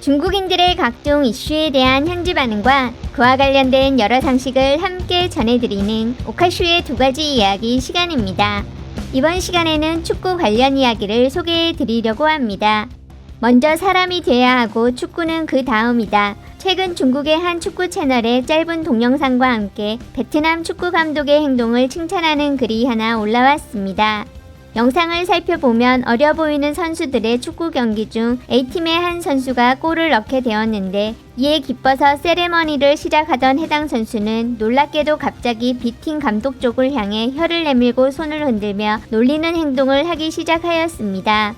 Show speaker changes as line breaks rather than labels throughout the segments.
중국인들의 각종 이슈에 대한 현지 반응과 그와 관련된 여러 상식을 함께 전해드리는 오카슈의 두 가지 이야기 시간입니다. 이번 시간에는 축구 관련 이야기를 소개해 드리려고 합니다. 먼저 사람이 돼야 하고 축구는 그 다음이다. 최근 중국의 한 축구 채널에 짧은 동영상과 함께 베트남 축구 감독의 행동을 칭찬하는 글이 하나 올라왔습니다. 영상을 살펴보면 어려 보이는 선수들의 축구 경기 중 A팀의 한 선수가 골을 넣게 되었는데 이에 기뻐서 세레머니를 시작하던 해당 선수는 놀랍게도 갑자기 B팀 감독 쪽을 향해 혀를 내밀고 손을 흔들며 놀리는 행동을 하기 시작하였습니다.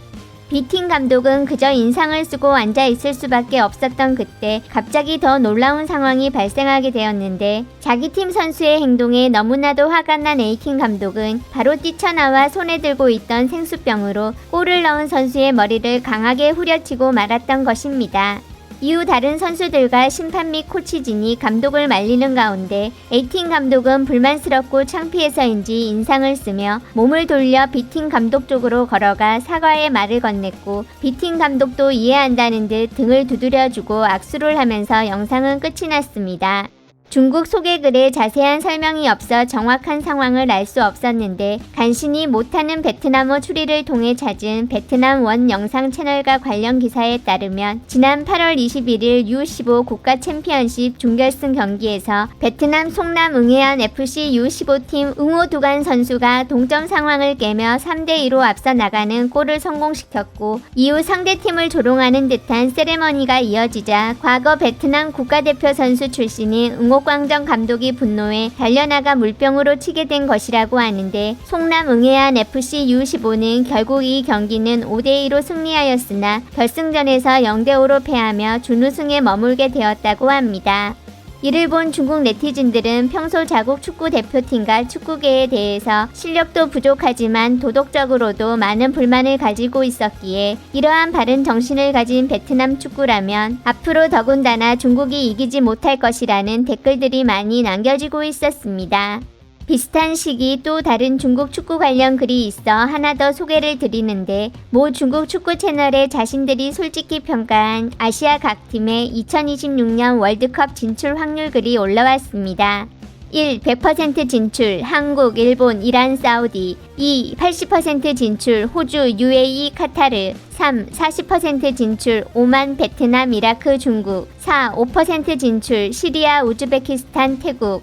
B팀 감독은 그저 인상을 쓰고 앉아있을 수밖에 없었던 그때 갑자기 더 놀라운 상황이 발생하게 되었는데 자기 팀 선수의 행동에 너무나도 화가 난 A팀 감독은 바로 뛰쳐나와 손에 들고 있던 생수병으로 골을 넣은 선수의 머리를 강하게 후려치고 말았던 것입니다. 이후 다른 선수들과 심판 및 코치진이 감독을 말리는 가운데 A팀 감독은 불만스럽고 창피해서인지 인상을 쓰며 몸을 돌려 B팀 감독 쪽으로 걸어가 사과의 말을 건넸고 B팀 감독도 이해한다는 듯 등을 두드려주고 악수를 하면서 영상은 끝이 났습니다. 중국 소개글에 자세한 설명이 없어 정확한 상황을 알 수 없었는데 간신히 못하는 베트남어 추리를 통해 찾은 베트남 원 영상 채널과 관련 기사에 따르면 지난 8월 21일 U15 국가 챔피언십 준결승 경기에서 베트남 송남 응해안 FC U15팀 응호 두간 선수가 동점 상황을 깨며 3대2로 앞서 나가는 골을 성공시켰고 이후 상대팀을 조롱하는 듯한 세레머니가 이어지자 과거 베트남 국가대표 선수 출신인 응호광정 감독이 분노해 달려나가 물병으로 치게 된 것이라고 하는데 송남 응해안 FC U15는 결국 이 경기는 5대2로 승리하였으나 결승전에서 0대5로 패하며 준우승에 머물게 되었다고 합니다. 이를 본 중국 네티즌들은 평소 자국 축구 대표팀과 축구계에 대해서 실력도 부족하지만 도덕적으로도 많은 불만을 가지고 있었기에 이러한 바른 정신을 가진 베트남 축구라면 앞으로 더군다나 중국이 이기지 못할 것이라는 댓글들이 많이 남겨지고 있었습니다. 비슷한 시기 또 다른 중국 축구 관련 글이 있어 하나 더 소개를 드리는데 모 중국 축구 채널에 자신들이 솔직히 평가한 아시아 각 팀의 2026년 월드컵 진출 확률 글이 올라왔습니다. 1. 100% 진출 한국, 일본, 이란, 사우디. 2. 80% 진출 호주, UAE, 카타르. 3. 40% 진출 오만, 베트남, 이라크, 중국. 4. 5% 진출 시리아, 우즈베키스탄, 태국.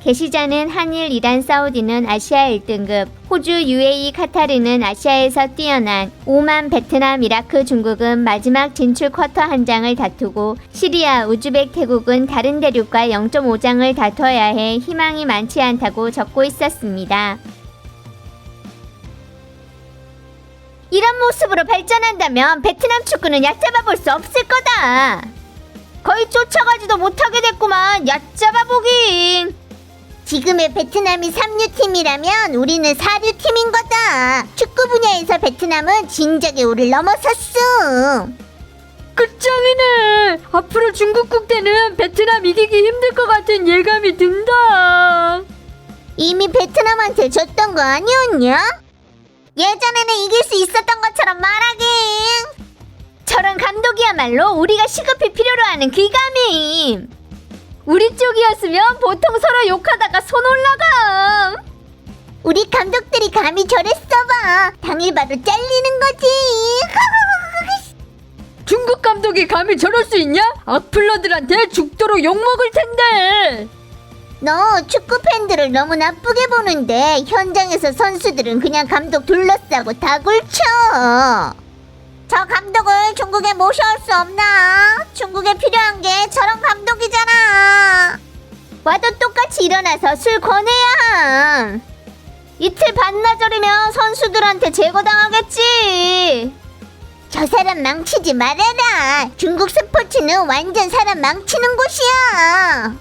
게시자는 한일, 이란, 사우디는 아시아 1등급, 호주, UAE, 카타르는 아시아에서 뛰어난, 오만, 베트남, 이라크, 중국은 마지막 진출 쿼터 한 장을 다투고 시리아, 우즈벡, 태국은 다른 대륙과 0.5장을 다퉈야 해 희망이 많지 않다고 적고 있었습니다. 이런 모습으로 발전한다면 베트남 축구는 얕잡아 볼 수 없을 거다. 거의 쫓아가지도 못하게 됐구만. 얕잡아 보긴.
지금의 베트남이 3류팀이라면 우리는 4류팀인 거다. 축구 분야에서 베트남은 진작에 우리를 넘어섰어.
끝장이네. 앞으로 중국 국대는 베트남 이기기 힘들 것 같은 예감이 든다.
이미 베트남한테 졌던 거 아니었냐? 예전에는 이길 수 있었던 것처럼 말하긴.
저런 감독이야말로 우리가 시급히 필요로 하는 귀감임.
우리 쪽이었으면 보통 서로 욕하다가 손 올라감.
우리 감독들이 감히 저랬어봐. 당일 바로 잘리는 거지.
중국 감독이 감히 저럴 수 있냐? 악플러들한테 죽도록 욕먹을 텐데.
너 축구 팬들을 너무 나쁘게 보는데 현장에서 선수들은 그냥 감독 둘러싸고 다굴쳐. 저 감독을 중국에 모셔올 수 없나? 중국에 필요한 게 저런 감독이잖아.
와도 똑같이 일어나서 술 권해야 함. 이틀 반나절이면 선수들한테 제거당하겠지.
저 사람 망치지 말아라. 중국 스포츠는 완전 사람 망치는 곳이야.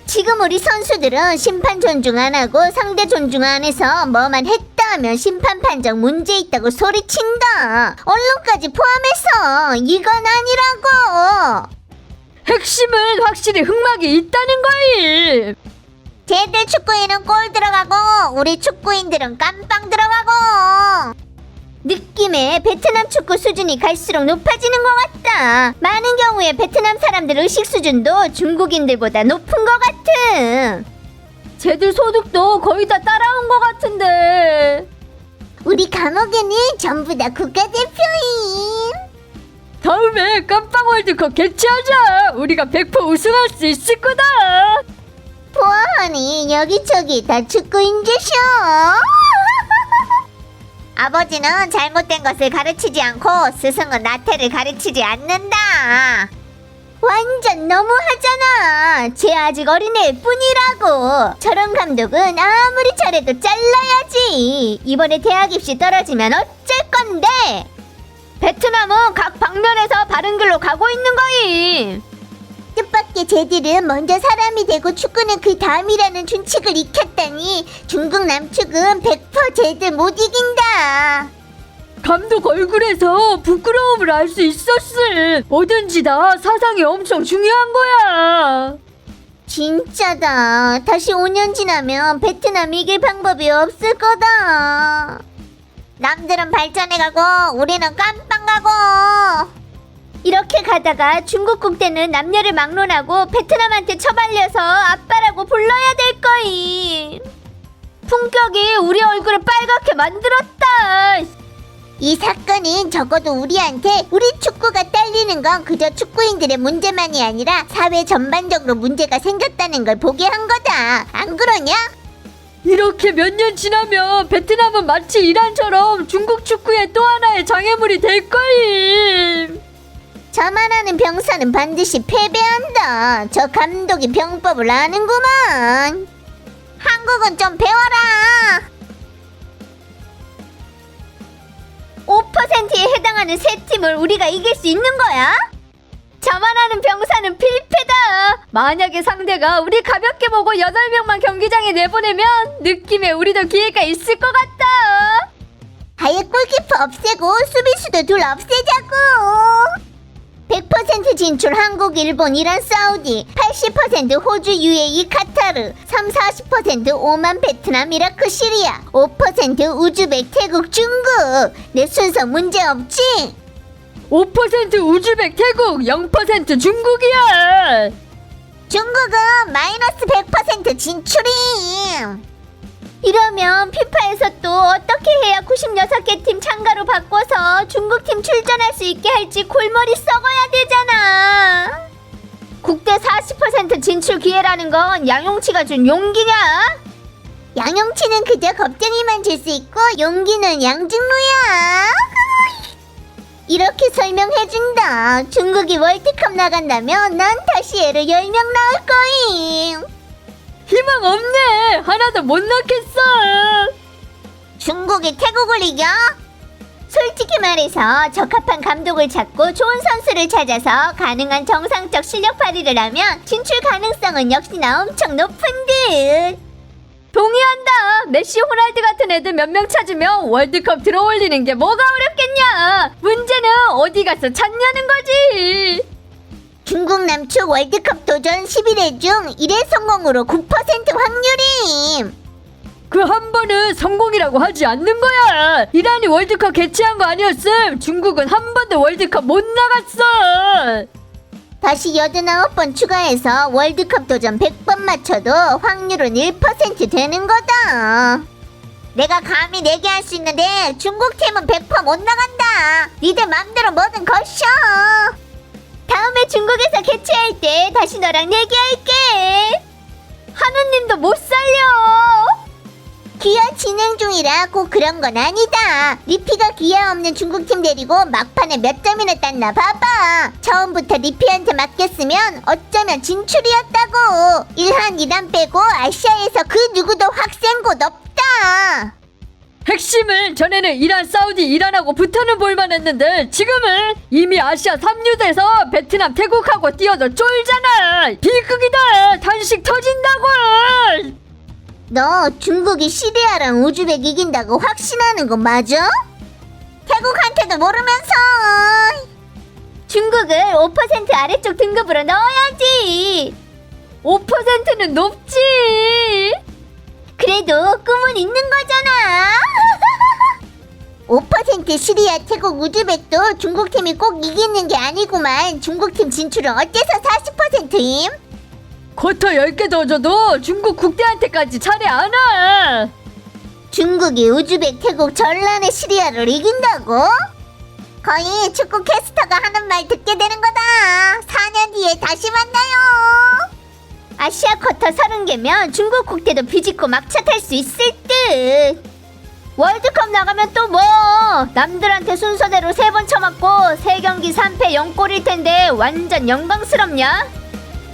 지금 우리 선수들은 심판 존중 안 하고 상대 존중 안 해서 뭐만 했다 하면 심판 판정 문제 있다고 소리친다. 언론까지 포함해서 이건 아니라고.
핵심은 확실히 흑막이 있다는 거임.
쟤들 축구인은 골 들어가고 우리 축구인들은 깜빵 들어가고. 느낌에 베트남 축구 수준이 갈수록 높아지는 것 같다. 많은 경우에 베트남 사람들 의식 수준도 중국인들보다 높은 것 같음.
쟤들 소득도 거의 다 따라온 것 같은데.
우리 감옥에는 전부 다 국가대표임.
다음에 깜빵 월드컵 개최하자. 우리가 100% 우승할 수 있을 거다.
보아하니 여기저기 다 축구인재셔. 아버지는 잘못된 것을 가르치지 않고 스승은 나태를 가르치지 않는다. 완전 너무하잖아. 쟤 아직 어린애일 뿐이라고. 저런 감독은 아무리 잘해도 잘라야지. 이번에 대학 입시 떨어지면 어쩔 건데.
베트남은 각 방면에서 바른 길로 가고 있는 거임.
뜻밖의 쟤들은 먼저 사람이 되고 축구는 그 다음이라는 준칙을 익혔다니 중국 남축은 100% 쟤들 못 이긴다.
감독 얼굴에서 부끄러움을 알 수 있었음. 뭐든지 다 사상이 엄청 중요한 거야.
진짜다. 다시 5년 지나면 베트남 이길 방법이 없을 거다. 남들은 발전해가고 우리는 깜빵 가고.
이렇게 가다가 중국 국대는 남녀를 막론하고 베트남한테 처발려서 아빠라고 불러야 될 거임. 품격이 우리 얼굴을 빨갛게 만들었다.
이 사건은 적어도 우리한테 우리 축구가 딸리는 건 그저 축구인들의 문제만이 아니라 사회 전반적으로 문제가 생겼다는 걸 보게 한 거다. 안 그러냐?
이렇게 몇 년 지나면 베트남은 마치 이란처럼 중국 축구의 또 하나의 장애물이 될 거임.
자만하는 병사는 반드시 패배한다. 저 감독이 병법을 아는구만. 한국은 좀 배워라.
5%에 해당하는 세 팀을 우리가 이길 수 있는 거야? 자만하는 병사는 필패다. 만약에 상대가 우리 가볍게 보고 8명만 경기장에 내보내면 느낌에 우리도 기회가 있을 것 같다.
아예 골키퍼 없애고 수비수도 둘 없애자고. 100% 진출 한국, 일본, 이란, 사우디, 80% 호주, UAE, 카타르, 30-40% 오만, 베트남, 이라크, 시리아, 5% 우즈벡, 태국, 중국. 내 순서 문제 없지?
5% 우즈벡, 태국, 0% 중국이야.
중국은 마이너스 100% 진출임.
이러면 피파에서 또 어떻게 해야 96개 팀 참가로 바꿔서 중국팀 출전할 수 있게 할지 골머리 썩어야 되잖아. 국대 40% 진출 기회라는 건 양용치가 준 용기냐?
양용치는 그저 겁쟁이만 줄 수 있고 용기는 양중로야. 이렇게 설명해준다. 중국이 월드컵 나간다면 난 다시 애를 10명 낳을 거임.
희망 없네. 하나도 못 넣겠어.
중국이 태국을 이겨?
솔직히 말해서 적합한 감독을 찾고 좋은 선수를 찾아서 가능한 정상적 실력 발휘를 하면 진출 가능성은 역시나 엄청 높은 듯.
동의한다. 메시, 호날두 같은 애들 몇 명 찾으면 월드컵 들어올리는 게 뭐가 어렵겠냐. 문제는 어디 가서 찾냐는 거지.
중국 남축 월드컵 도전 11회 중 1회 성공으로 9% 확률임.
그 한 번은 성공이라고 하지 않는 거야. 이란이 월드컵 개최한 거 아니었음. 중국은 한 번도 월드컵 못 나갔어.
다시 89번 추가해서 월드컵 도전 100번 맞춰도 확률은 1% 되는 거다. 내가 감히 내게 할 수 있는데 중국 팀은 100% 못 나간다. 니들 맘대로 뭐든 거셔.
다음에 중국에서 개최할 때 다시 너랑 얘기할게. 하느님도 못 살려.
기아 진행 중이라 꼭 그런 건 아니다. 리피가 기아 없는 중국팀 데리고 막판에 몇 점이나 땄나 봐봐. 처음부터 리피한테 맡겼으면 어쩌면 진출이었다고. 1한 2단 빼고 아시아에서 그 누구도 확센 곳 없다.
핵심은 전에는 이란, 사우디, 이란하고 붙어는 볼만 했는데 지금은 이미 아시아 3유대에서 베트남, 태국하고 뛰어서 쫄잖아. 비극이다. 단식 터진다고.
너 중국이 시리아랑 우즈벡 이긴다고 확신하는 거 맞아? 태국한테도 모르면서.
중국을 5% 아래쪽 등급으로 넣어야지.
5%는 높지.
그래도 꿈은 있는 거잖아.
5% 시리아, 태국, 우즈벡도 중국팀이 꼭 이기는 게 아니구만. 중국팀 진출은 어째서 40%임?
쿼터 10개 더 줘도 중국 국대한테까지 차례 안 와.
중국이 우즈벡, 태국, 전란의 시리아를 이긴다고? 거의 축구 캐스터가 하는 말 듣게 되는 거다. 4년 뒤에 다시 만나요.
아시아 쿼터 30개면 중국 국대도 비집고 막차 탈 수 있을 듯. 월드컵 나가면 또 뭐 남들한테 순서대로 3번 쳐맞고 3경기 3패 0골일 텐데 완전 영광스럽냐?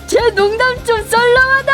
제 농담 좀 썰렁하다.